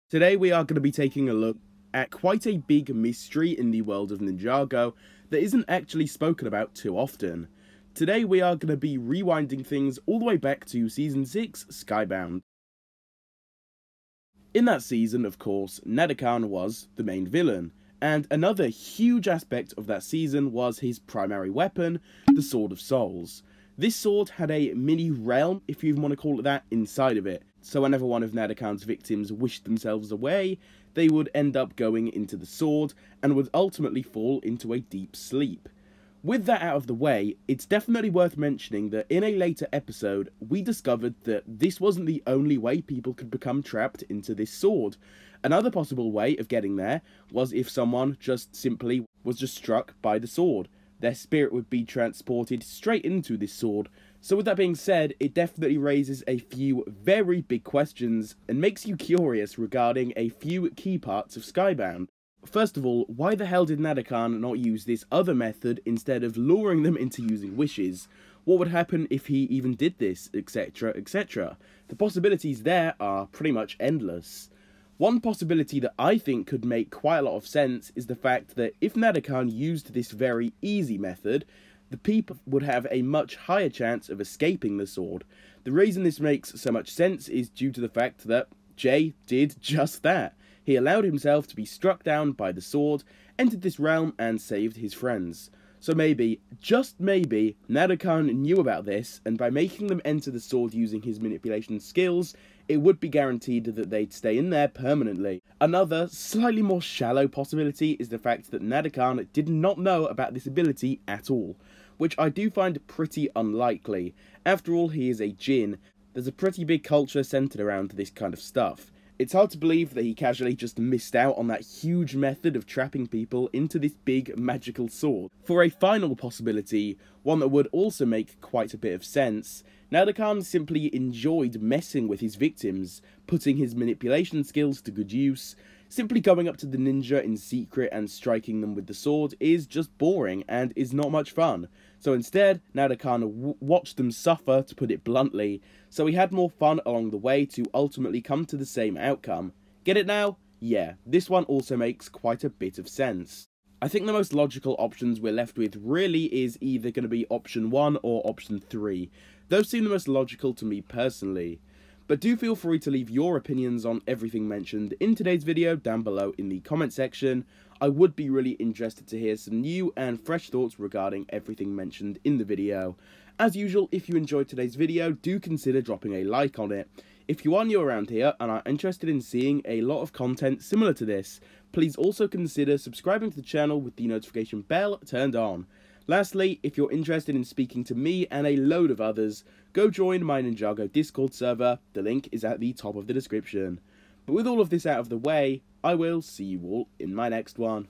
Today we are going to be taking a look at quite a big mystery in the world of Ninjago that isn't actually spoken about too often. Today we are going to be rewinding things all the way back to Season 6, Skybound. In that season, of course, Nadakhan was the main villain, and another huge aspect of that season was his primary weapon, the Sword of Souls. This sword had a mini realm, if you even want to call it that, inside of it. So whenever one of Nadakhan's victims wished themselves away, they would end up going into the sword and would ultimately fall into a deep sleep. With that out of the way, it's definitely worth mentioning that in a later episode, we discovered that this wasn't the only way people could become trapped into this sword. Another possible way of getting there was if someone just simply was just struck by the sword. Their spirit would be transported straight into this sword. So with that being said, it definitely raises a few very big questions and makes you curious regarding a few key parts of Skybound. First of all, why the hell did Nadakhan not use this other method instead of luring them into using wishes? What would happen if he even did this, etc, etc? The possibilities there are pretty much endless. One possibility that I think could make quite a lot of sense is the fact that if Nadakhan used this very easy method, the people would have a much higher chance of escaping the sword. The reason this makes so much sense is due to the fact that Jay did just that. He allowed himself to be struck down by the sword, entered this realm and saved his friends. So maybe, just maybe, Nadakhan knew about this, and by making them enter the sword using his manipulation skills, it would be guaranteed that they'd stay in there permanently. Another, slightly more shallow possibility is the fact that Nadakhan did not know about this ability at all, which I do find pretty unlikely. After all, he is a djinn. There's a pretty big culture centered around this kind of stuff. It's hard to believe that he casually just missed out on that huge method of trapping people into this big magical sword. For a final possibility, one that would also make quite a bit of sense, Nadakhan simply enjoyed messing with his victims, putting his manipulation skills to good use. Simply going up to the ninja in secret and striking them with the sword is just boring and is not much fun. So instead, Nadakhan watched them suffer, to put it bluntly, so he had more fun along the way to ultimately come to the same outcome. Get it now? Yeah, this one also makes quite a bit of sense. I think the most logical options we're left with really is either going to be option 1 or option 3. Those seem the most logical to me personally. But do feel free to leave your opinions on everything mentioned in today's video down below in the comment section. I would be really interested to hear some new and fresh thoughts regarding everything mentioned in the video. As usual, if you enjoyed today's video, do consider dropping a like on it. If you are new around here and are interested in seeing a lot of content similar to this, please also consider subscribing to the channel with the notification bell turned on. Lastly, if you're interested in speaking to me and a load of others, go join my Ninjago Discord server, the link is at the top of the description. But with all of this out of the way, I will see you all in my next one.